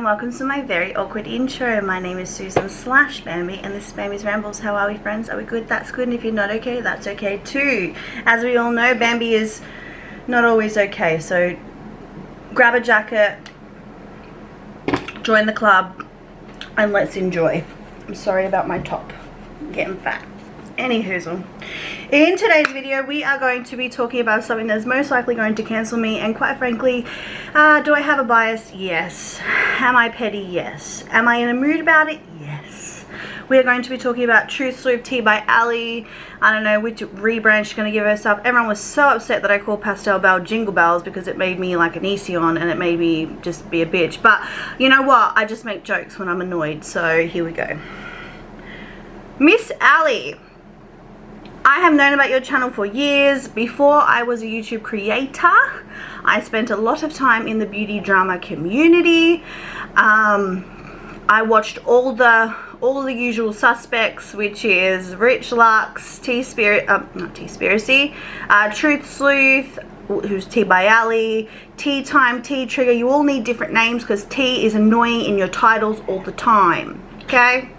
and welcome to my very awkward intro. My name is Susan / Bambi, and this is Bambi's Rambles. How are we, friends? Are we good? That's good. And if you're not okay, that's okay too. As we all know, Bambi is not always okay. So grab a jacket, join the club, and let's enjoy. I'm sorry about my top. I'm getting fat. Anywhoozle. In today's video, we are going to be talking about something that's most likely going to cancel me, and quite frankly, do I have a bias? Yes. Am I petty? Yes. Am I in a mood about it? Yes. We are going to be talking about Truth Sleuth teabyali. I don't know which rebrand she's going to give herself. Everyone was so upset that I called Pastel Bell Jingle Bells because it made me like an Esion and it made me just be a bitch. But you know what? I just make jokes when I'm annoyed, so here we go. Miss Ali, I have known about your channel for years. Before I was a YouTube creator, I spent a lot of time in the beauty drama community. I watched all the usual suspects, which is Rich Lux, T-Spiracy, Truth Sleuth, who's teabyali, Tea Time, Tea Trigger. You all need different names because T is annoying in your titles all the time. Okay.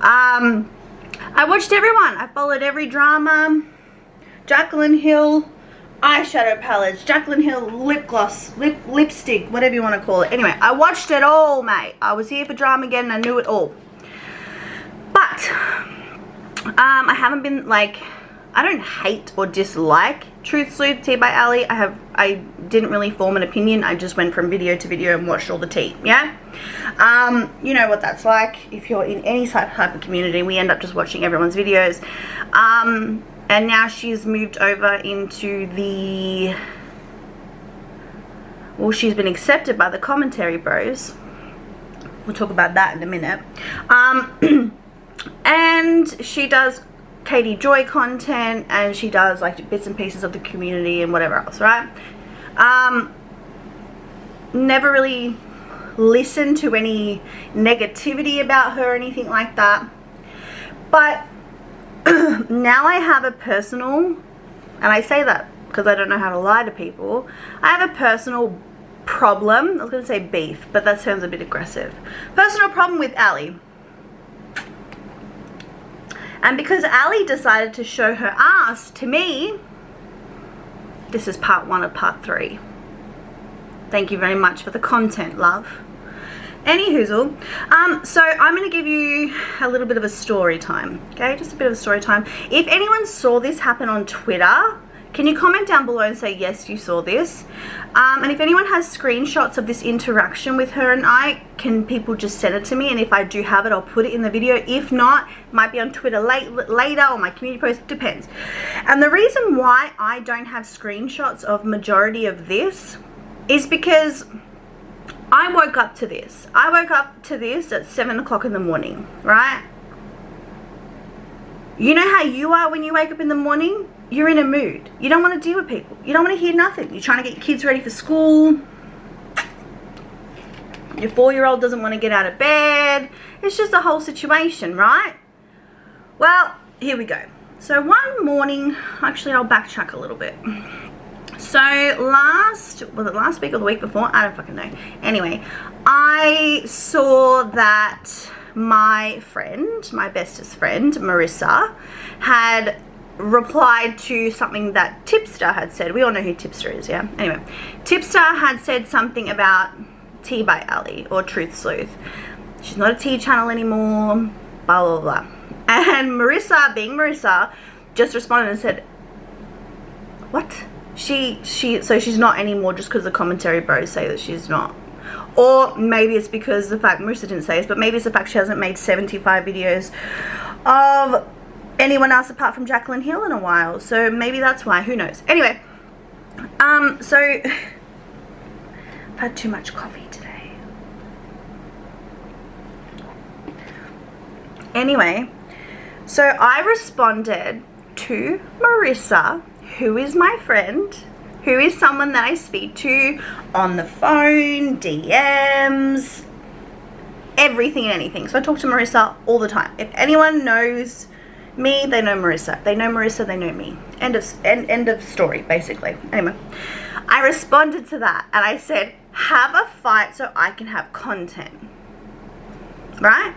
I watched everyone. I followed every drama. Jaclyn Hill eyeshadow palettes, Jaclyn Hill lip gloss, lipstick, whatever you want to call it. Anyway, I watched it all, mate. I was here for drama again and I knew it all. But I haven't been like, I don't hate or dislike Truth Sleuth teabyali. I didn't really form an opinion. I just went from video to video and watched all the tea. Yeah. You know what that's like. If you're in any type of community, we end up just watching everyone's videos. And now she's moved over into the, well, she's been accepted by the commentary bros. We'll talk about that in a minute. And she does Katie Joy content, and she does like bits and pieces of the community and whatever else, right? Never really listened to any negativity about her or anything like that, but now I have a personal, and I say that because I don't know how to lie to people, I have a personal problem. I was going to say beef, but that sounds a bit aggressive. Personal problem with Ali. And because Ali decided to show her ass to me, this is part 1 of part 3. Thank you very much for the content, love. Anywhoozle, so I'm going to give you a little bit of a story time, okay? Just a bit of a story time. If anyone saw this happen on Twitter, can you comment down below and say, yes, you saw this? And if anyone has screenshots of this interaction with her and I, can people just send it to me? And if I do have it, I'll put it in the video. If not, it might be on Twitter later or my community post, depends. And the reason why I don't have screenshots of majority of this is because I woke up to this. I woke up to this at 7 o'clock in the morning, right? You know how you are when you wake up in the morning? You're in a mood. You don't want to deal with people. You don't want to hear nothing. You're trying to get your kids ready for school. Your 4-year-old doesn't want to get out of bed. It's just a whole situation, right? Well, here we go. So one morning, actually I'll backtrack a little bit. So was it last week or the week before? I don't fucking know. Anyway, I saw that my friend, my bestest friend, Marissa, had replied to something that Tipster had said. We all know who Tipster is, yeah? Anyway, Tipster had said something about teabyali or Truth Sleuth. She's not a tea channel anymore, blah, blah, blah. And Marissa, being Marissa, just responded and said, what? So she's not anymore just because the commentary bros say that she's not. Or maybe it's because the fact, Marissa didn't say this, but maybe it's the fact she hasn't made 75 videos of anyone else apart from Jaclyn Hill in a while. So maybe that's why, who knows. Anyway, so I've had too much coffee today. Anyway, so I responded to Marissa, who is my friend, who is someone that I speak to on the phone, DMs, everything and anything. So I talk to Marissa all the time. If anyone knows me, they know Marissa. They know Marissa, they know me. End of story, basically. Anyway, I responded to that and I said, have a fight so I can have content, right?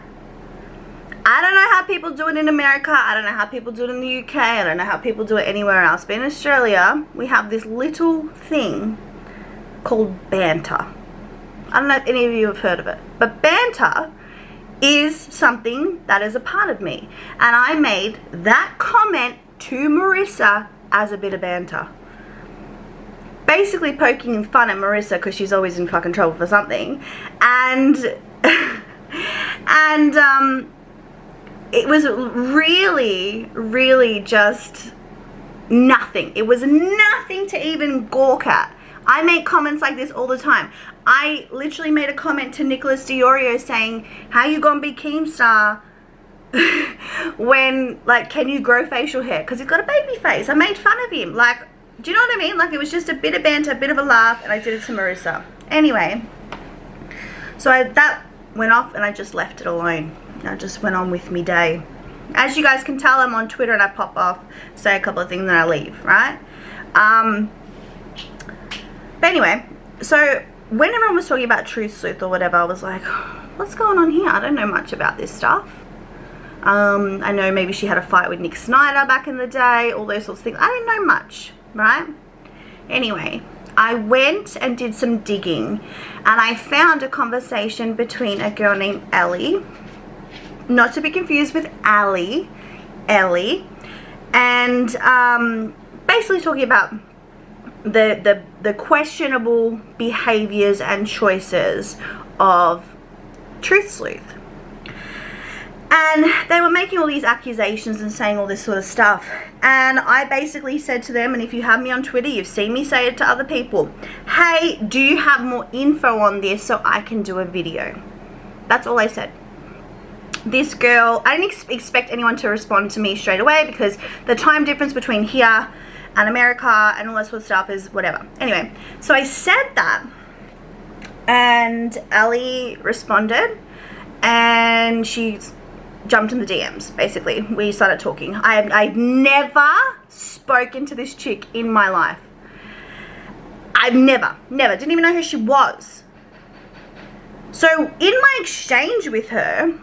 I don't know how people do it in America. I don't know how people do it in the UK. I don't know how people do it anywhere else. But in Australia, we have this little thing called banter. I don't know if any of you have heard of it. But banter is something that is a part of me. And I made that comment to Marissa as a bit of banter. Basically poking fun at Marissa because she's always in fucking trouble for something. And... it was really just nothing. It was nothing to even gawk at. I make comments like this all the time. I literally made a comment to Nicholas Diorio saying, how you gonna be Keemstar when, like, can you grow facial hair? Because he's got a baby face. I made fun of him. Like, do you know what I mean? Like, it was just a bit of banter, a bit of a laugh, and I did it to Marissa. Anyway, so that went off and I just left it alone. I just went on with me day. As you guys can tell, I'm on Twitter and I pop off, say a couple of things and I leave, right? But anyway, so when everyone was talking about Truth Sleuth or whatever, I was like, what's going on here? I don't know much about this stuff. I know maybe she had a fight with Nick Snyder back in the day, all those sorts of things. I didn't know much, right? Anyway, I went and did some digging and I found a conversation between a girl named Ellie, not to be confused with Ellie, and basically talking about the questionable behaviors and choices of Truth Sleuth. And they were making all these accusations and saying all this sort of stuff. And I basically said to them, and if you have me on Twitter, you've seen me say it to other people, hey, do you have more info on this so I can do a video? That's all I said. This girl, I didn't expect anyone to respond to me straight away because the time difference between here and America and all that sort of stuff is whatever. Anyway, so I said that and Ellie responded and she jumped in the DMs, basically. We started talking. I've never spoken to this chick in my life. I've never, didn't even know who she was. So in my exchange with her,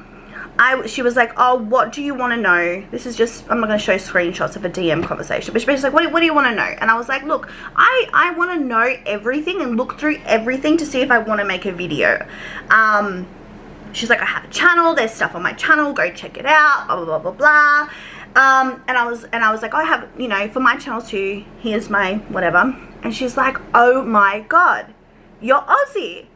she was like, oh, what do you want to know? This is just, I'm not going to show screenshots of a DM conversation, but she's like, what do you want to know? And I was like, look, I want to know everything and look through everything to see if I want to make a video. She's like, I have a channel, there's stuff on my channel, go check it out, blah, blah, blah, blah, blah. And I was like, I have, you know, for my channel too, here's my whatever. And she's like, oh my God, you're Aussie.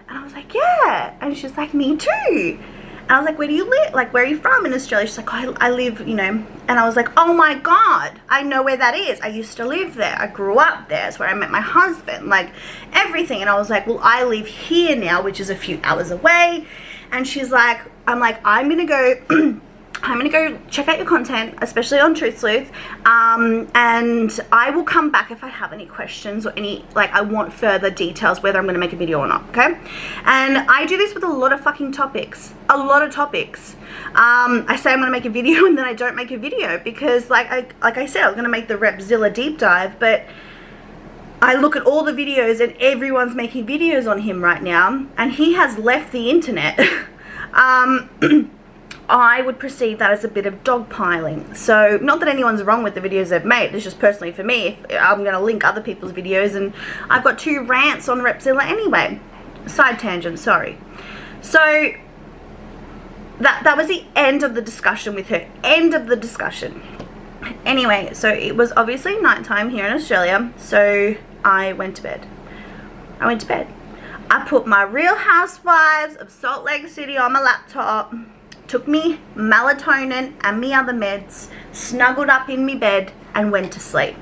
And I was like, yeah. And she's like, me too. And I was like, where do you live? Like, where are you from in Australia? She's like, oh, I live, you know. And I was like, oh my God, I know where that is. I used to live there. I grew up there. It's where I met my husband, like everything. And I was like, well, I live here now, which is a few hours away. And she's like, I'm going to go, I'm going to go check out your content, especially on Truth Sleuth, and I will come back if I have any questions or any, like, I want further details whether I'm going to make a video or not, okay? And I do this with a lot of fucking topics, I say I'm going to make a video and then I don't make a video because, like I said, I was going to make the Repzilla deep dive, but I look at all the videos and everyone's making videos on him right now and he has left the internet. I would perceive that as a bit of dogpiling. So, not that anyone's wrong with the videos they've made, it's just personally for me, I'm going to link other people's videos and I've got 2 rants on Repzilla anyway. Side tangent, sorry. So, that was the end of the discussion with her. End of the discussion. Anyway, so it was obviously nighttime here in Australia, so I went to bed. I put my Real Housewives of Salt Lake City on my laptop, took me melatonin and me other meds, snuggled up in me bed and went to sleep.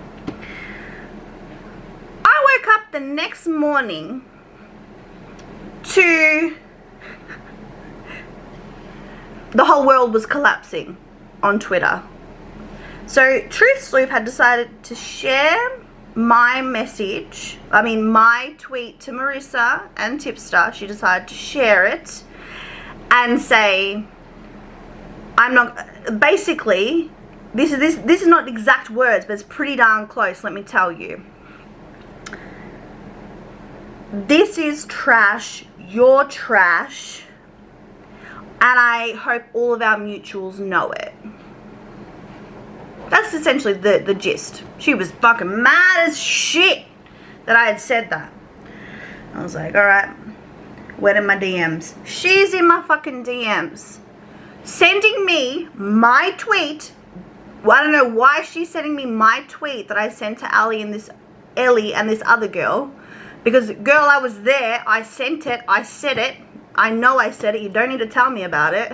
I woke up the next morning to the whole world was collapsing on Twitter. So Truth Sleuth had decided to share my message, my tweet to Marissa and Tipster. She decided to share it and say, I'm not, basically, this is not exact words, but it's pretty darn close, let me tell you. This is trash. You're trash. And I hope all of our mutuals know it. That's essentially the gist. She was fucking mad as shit that I had said that. I was like, alright, went in my DMs. She's in my fucking DMs. Sending me my tweet. Well, I don't know why she's sending me my tweet that I sent to Ellie and this other girl. Because, girl, I was there. I sent it. I said it. I know I said it. You don't need to tell me about it.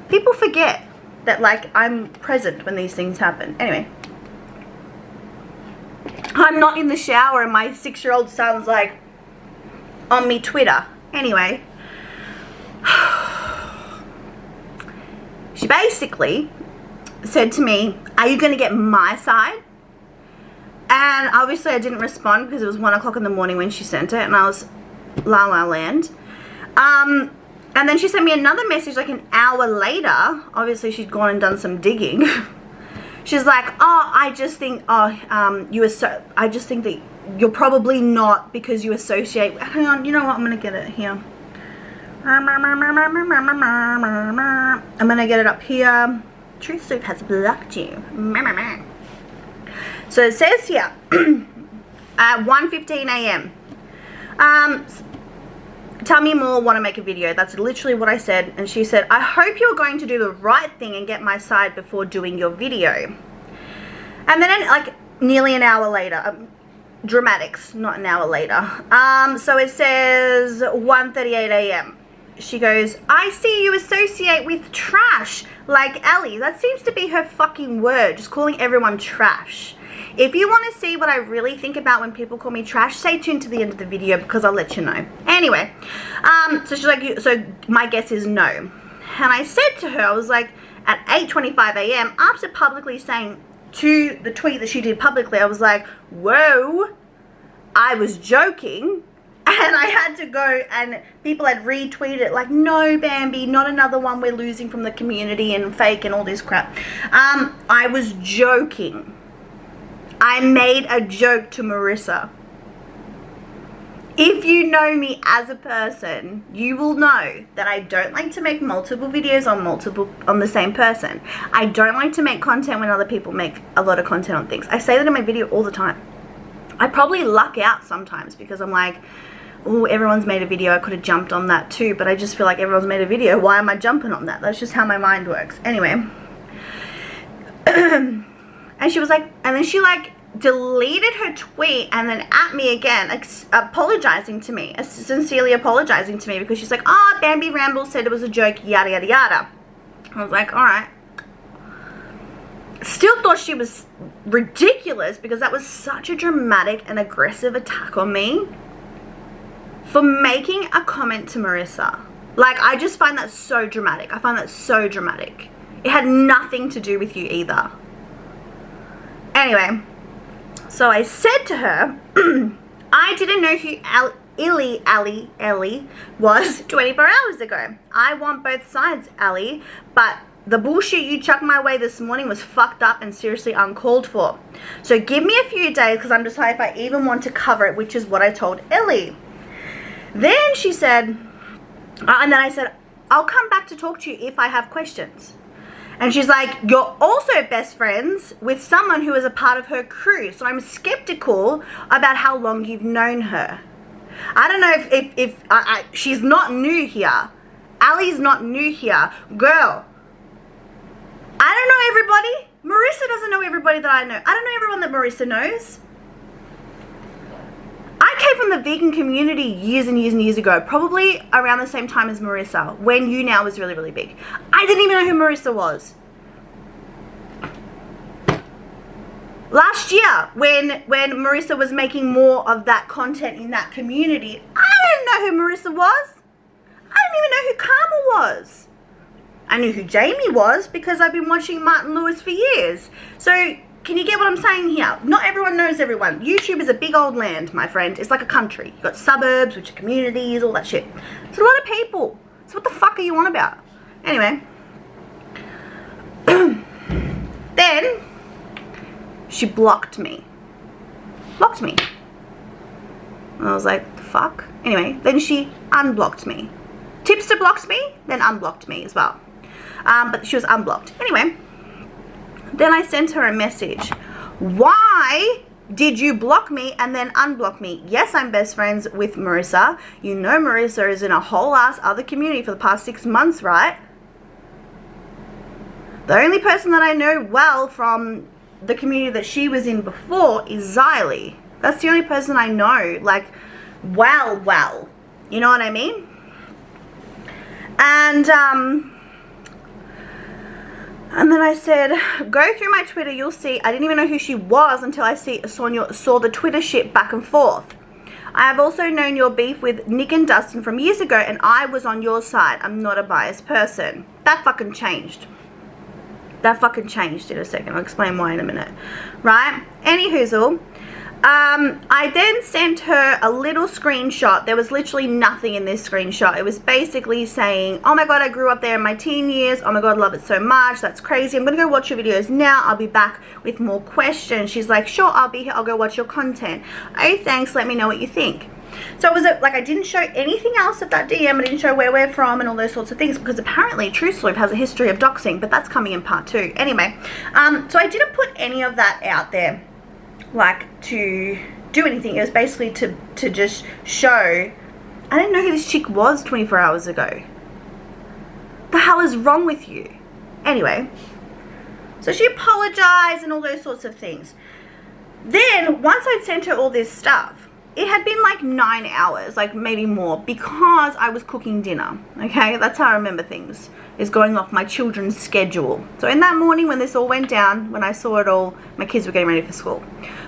People forget that, like, I'm present when these things happen. Anyway. I'm not in the shower and my 6-year-old son's, like, on me Twitter. Anyway. She basically said to me, are you going to get my side? And obviously I didn't respond because it was 1 o'clock in the morning when she sent it, and I was la la land. And then she sent me another message like an hour later. Obviously she'd gone and done some digging. She's like, oh, I just think that you're probably not because you associate. Hang on, you know what? I'm gonna get it here. I'm gonna get it up here. TruthSleuth has blocked you. So it says here at 1:15 a.m. Tell me more, want to make a video. That's literally what I said. And she said, I hope you're going to do the right thing and get my side before doing your video. And then like nearly an hour later, dramatics, not an hour later. So it says 1:38 a.m. She goes, I see you associate with trash like Ellie. That seems to be her fucking word, just calling everyone trash. If you want to see what I really think about when people call me trash, stay tuned to the end of the video because I'll let you know. Anyway, so she's like, so my guess is no. And I said to her, I was like, at 8:25 a.m., after publicly saying to the tweet that she did publicly, I was like, whoa, I was joking. And I had to go, and people had retweeted it like, no, Bambi, not another one we're losing from the community and fake and all this crap. I was joking. I made a joke to Marissa. If you know me as a person, you will know that I don't like to make multiple videos on the same person. I don't like to make content when other people make a lot of content on things. I say that in my video all the time. I probably luck out sometimes because I'm like, oh, everyone's made a video, I could have jumped on that too, but I just feel like everyone's made a video, why am I jumping on that? That's just how my mind works. Anyway. And she was like, and then she like deleted her tweet and then at me again, apologizing to me, sincerely apologizing to me because she's like, oh, Bambi Ramble said it was a joke, yada, yada, yada. I was like, all right. Still thought she was ridiculous because that was such a dramatic and aggressive attack on me for making a comment to Marissa. Like, I just find that so dramatic. I find that so dramatic. It had nothing to do with you either. Anyway, so I said to her, I didn't know who Ellie was 24 hours ago. I want both sides, Ellie, but the bullshit you chucked my way this morning was fucked up and seriously uncalled for. So give me a few days because I'm deciding if I even want to cover it, which is what I told Ellie. Then she said, and then I said, I'll come back to talk to you if I have questions. And she's like, you're also best friends with someone who is a part of her crew. So I'm skeptical about how long you've known her. I don't know if she's not new here. Allie's not new here. Girl, I don't know everybody. Marissa doesn't know everybody that I know. I don't know everyone that Marissa knows. I came from the vegan community years and years and years ago, probably around the same time as Marissa, when You Now was really, really big. I didn't even know who Marissa was. Last year, when Marissa was making more of that content in that community, I didn't know who Marissa was. I didn't even know who Karma was. I knew who Jamie was because I've been watching Martin Lewis for years. So, can you get what I'm saying here? Not everyone knows everyone. YouTube is a big old land, my friend. It's like a country. You've got suburbs, which are communities, all that shit. It's a lot of people. So what the fuck are you on about? Anyway. Then, she blocked me. Blocked me. I And I was like, the fuck? Anyway, then she unblocked me. Tipster blocked me, then unblocked me as well. But she was unblocked. Anyway, then I sent her a message. Why did you block me and then unblock me? Yes, I'm best friends with Marissa. You know Marissa is in a whole ass other community for the past 6 months, right? The only person that I know well from the community that she was in before is Xylee. That's the only person I know, like, well. You know what I mean? And then I said, go through my Twitter, you'll see. I didn't even know who she was until I saw the Twitter shit back and forth. I have also known your beef with Nick and Dustin from years ago, and I was on your side. I'm not a biased person. That fucking changed. That fucking changed in a second. I'll explain why in a minute. Right? Anywhoozle. I then sent her a little screenshot. There was literally nothing in this screenshot. It was basically saying, oh my god, I grew up there in my teen years. Oh my god, love it so much. That's crazy. I'm going to go watch your videos now. I'll be back with more questions. She's like, sure, I'll be here. I'll go watch your content. Oh, thanks. Let me know what you think. So it was like I didn't show anything else of that DM. I didn't show where we're from and all those sorts of things because apparently TruthSleuth has a history of doxing, but that's coming in part 2. Anyway, so I didn't put any of that out there like to do anything. It was basically to just show I didn't know who this chick was 24 hours ago. The hell is wrong with you? Anyway, so she apologized and all those sorts of things. Then once I'd sent her all this stuff, it had been like 9 hours, like maybe more, because I was cooking dinner. Okay, that's how I remember things, is going off my children's schedule. So in that morning when this all went down, when I saw it all, my kids were getting ready for school.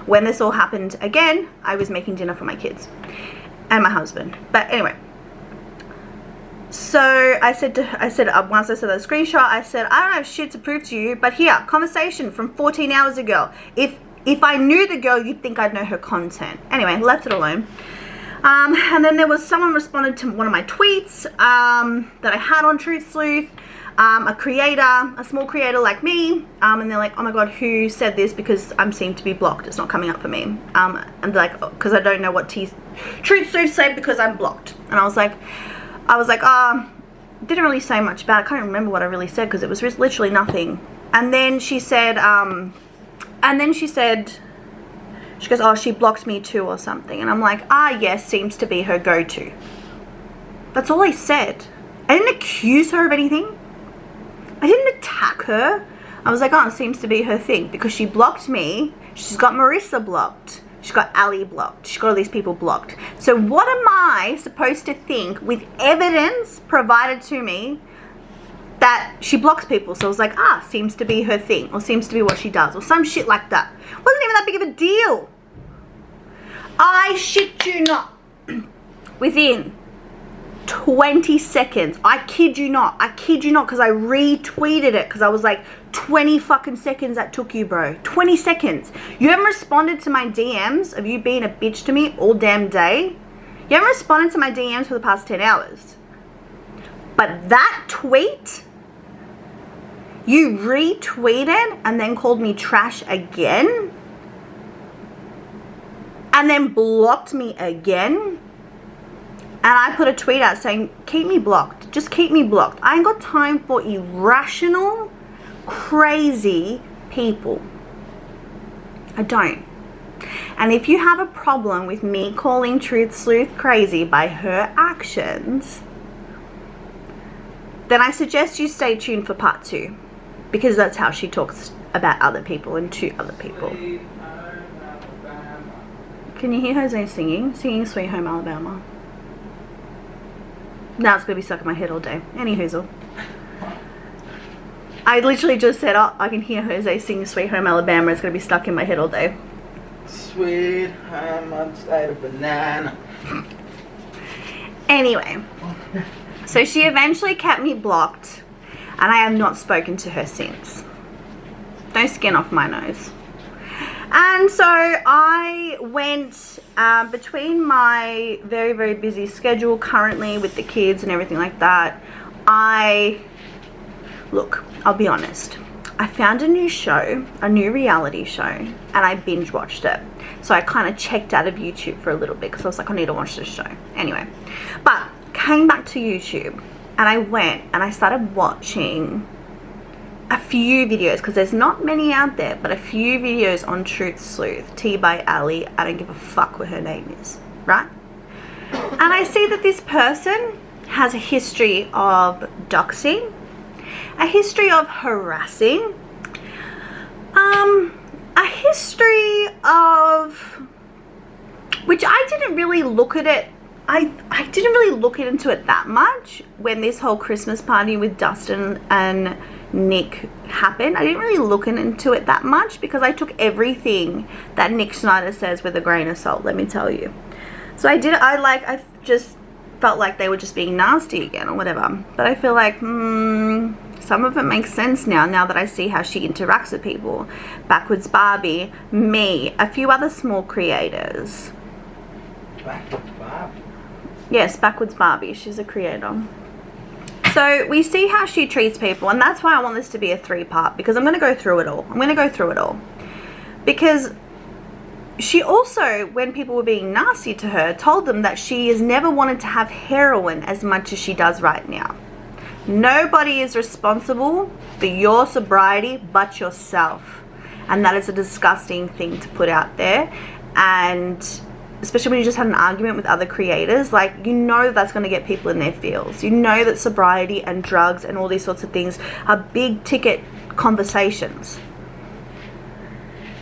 When this all happened again, I was making dinner for my kids and my husband. But anyway, so I said once I saw that screenshot, I said, I don't have shit to prove to you, but here, conversation from 14 hours ago. If I knew the girl, you'd think I'd know her content. Anyway, left it alone. And then there was someone responded to one of my tweets that I had on TruthSleuth, a creator, a small creator like me, and they're like, oh my god, who said this, because I'm seem to be blocked. It's not coming up for me. And they're like, because I don't know what TruthSleuth said because I'm blocked. And I was like, didn't really say much about it. I can't remember what I really said because it was literally nothing. And then she said, she goes, oh, she blocked me too or something. And I'm like, yes, seems to be her go-to. That's all I said. I didn't accuse her of anything. I didn't attack her. I was like, oh, it seems to be her thing. Because she blocked me. She's got Marissa blocked. She's got Ali blocked. She's got all these people blocked. So what am I supposed to think with evidence provided to me that she blocks people? So I was like, seems to be her thing, or seems to be what she does, or some shit like that. Wasn't even that big of a deal. I shit you not, within 20 seconds, I kid you not, because I retweeted it, because I was like, 20 fucking seconds that took you, bro. 20 seconds. You haven't responded to my DMs of you being a bitch to me all damn day. You haven't responded to my DMs for the past 10 hours. But that tweet, you retweeted and then called me trash again, and then blocked me again, and I put a tweet out saying, keep me blocked, just keep me blocked. I ain't got time for irrational, crazy people. I don't. And if you have a problem with me calling TruthSleuth crazy by her actions, then I suggest you stay tuned for part 2, because that's how she talks about other people and to other people. Can you hear Jose singing Sweet Home Alabama? Now it's going to be stuck in my head all day. Anywhoozle. I literally just said, I can hear Jose singing Sweet Home Alabama. It's going to be stuck in my head all day. Sweet home outside a banana. Anyway. So she eventually kept me blocked, and I have not spoken to her since. No skin off my nose. And so I went between my very, very busy schedule currently with the kids and everything like that. Look, I'll be honest. I found a new show, a new reality show, and I binge watched it. So I kind of checked out of YouTube for a little bit because I was like, I need to watch this show. Anyway, but came back to YouTube and I went and I started watching a few videos, because there's not many out there, but a few videos on Truth Sleuth, teabyali. I don't give a fuck what her name is, right? And I see that this person has a history of doxing, a history of harassing, a history of, which I didn't really look at it, I didn't really look into it that much when this whole Christmas party with Dustin and Nick happened. I didn't really look into it that much because I took everything that Nick Snyder says with a grain of salt, let me tell you. So I just felt like they were just being nasty again or whatever. But I feel like, some of it makes sense now that I see how she interacts with people. Backwards Barbie, me, a few other small creators. Backwards Barbie? Yes, Backwards Barbie, she's a creator. So we see how she treats people, and that's why I want this to be a 3-part, because I'm going to go through it all. Because she also, when people were being nasty to her, told them that she has never wanted to have heroin as much as she does right now. Nobody is responsible for your sobriety but yourself. And that is a disgusting thing to put out there. And especially when you just had an argument with other creators, like, you know that's going to get people in their feels. You know that sobriety and drugs and all these sorts of things are big ticket conversations.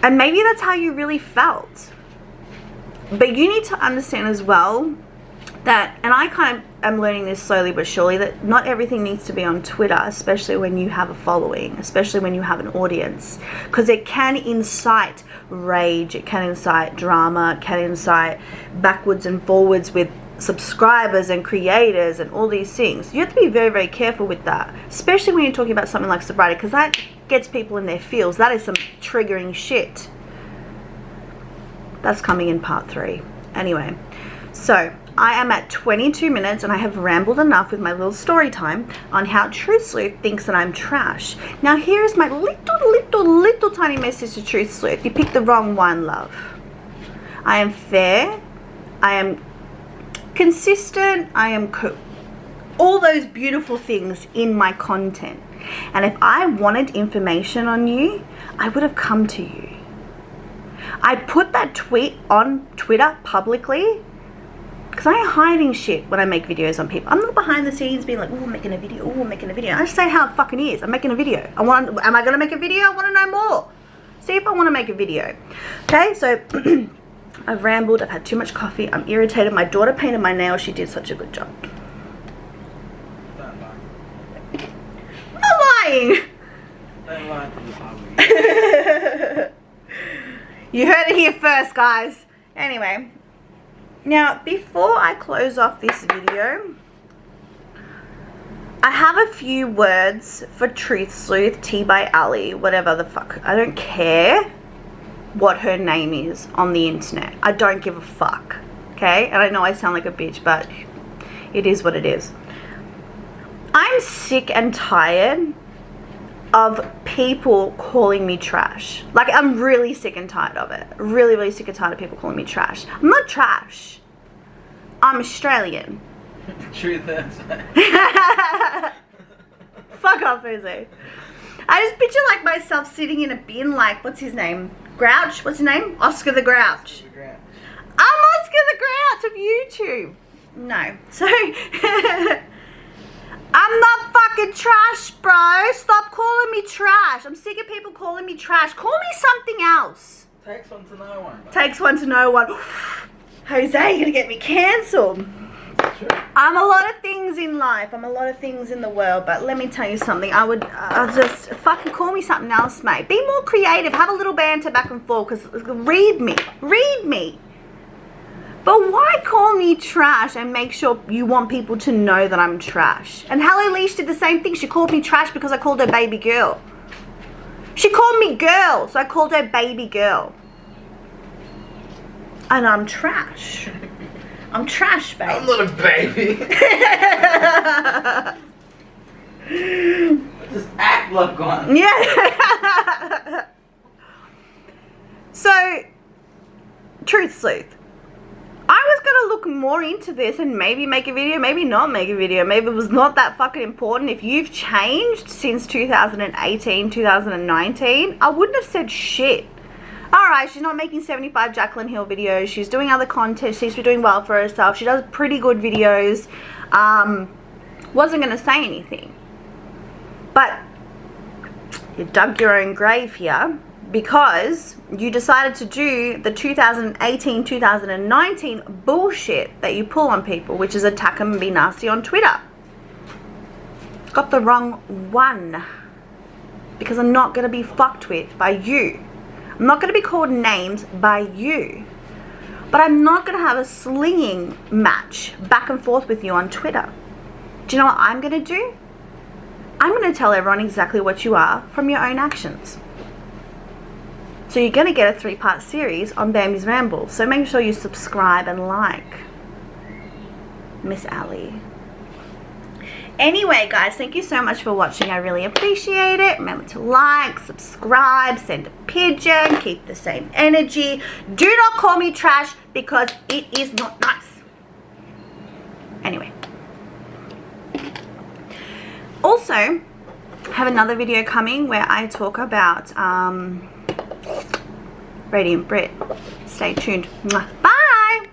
And maybe that's how you really felt. But you need to understand as well that, and I kind of am learning this slowly but surely, that not everything needs to be on Twitter, especially when you have a following, especially when you have an audience, because it can incite rage, it can incite drama, it can incite backwards and forwards with subscribers and creators and all these things. You have to be very, very careful with that, especially when you're talking about something like sobriety, because that gets people in their feels. That is some triggering shit. That's coming in part 3. Anyway, so I am at 22 minutes and I have rambled enough with my little story time on how Truth Sleuth thinks that I'm trash. Now here is my little tiny message to Truth Sleuth. You picked the wrong one, love. I am fair. I am consistent. I am all those beautiful things in my content. And if I wanted information on you, I would have come to you. I put that tweet on Twitter publicly because I ain't hiding shit when I make videos on people. I'm not behind the scenes being like, oh, I'm making a video, oh, I'm making a video. I just say how it fucking is. I'm making a video. Am I going to make a video? I want to know more. See if I want to make a video. Okay, so I've rambled. I've had too much coffee. I'm irritated. My daughter painted my nails. She did such a good job. Don't lie. I'm not lying. Don't lie to the public. You heard it here first, guys. Anyway. Now, before I close off this video, I have a few words for Truth Sleuth, teabyali, whatever the fuck. I don't care what her name is on the internet. I don't give a fuck, okay? And I know I sound like a bitch, but it is what it is. I'm sick and tired of people calling me trash. Like, I'm really sick and tired of it. Really, really sick and tired of people calling me trash. I'm not trash. I'm Australian. Truth hurts. Fuck off, Jose. I just picture like myself sitting in a bin like, what's his name? Grouch? What's his name? Oscar the Grouch. I'm Oscar the Grouch of YouTube. No. So, I'm not fucking trash, bro. Stop calling me trash. I'm sick of people calling me trash. Call me something else. Takes one to know one. Takes one to know one. Jose, you're gonna get me cancelled. Sure. I'm a lot of things in life. I'm a lot of things in the world. But let me tell you something. I'll just fucking call me something else, mate. Be more creative. Have a little banter back and forth. Because read me. Read me. But why call me trash and make sure you want people to know that I'm trash? And Hello Leash did the same thing. She called me trash because I called her baby girl. She called me girl, so I called her baby girl. And I'm trash. I'm trash, babe. I'm not a baby. Just act like one. Yeah. So, Truth Sleuth. I was going to look more into this and maybe make a video, maybe not make a video. Maybe it was not that fucking important. If you've changed since 2018, 2019, I wouldn't have said shit. Alright, she's not making 75 Jaclyn Hill videos. She's doing other content. She seems to be doing well for herself. She does pretty good videos. Wasn't going to say anything. But you dug your own grave here because you decided to do the 2018-2019 bullshit that you pull on people, which is attack them and be nasty on Twitter. Got the wrong one. Because I'm not going to be fucked with by you. I'm not going to be called names by you. But I'm not going to have a slinging match back and forth with you on Twitter. Do you know what I'm going to do? I'm going to tell everyone exactly what you are from your own actions. So you're going to get a 3-part series on BAMBI'S Ramble. So make sure you subscribe and like. Miss Ali. Anyway, guys, thank you so much for watching. I really appreciate it. Remember to like, subscribe, send a pigeon, keep the same energy. Do not call me trash because it is not nice. Anyway. Also, have another video coming where I talk about Radiant Brit. Stay tuned. Bye!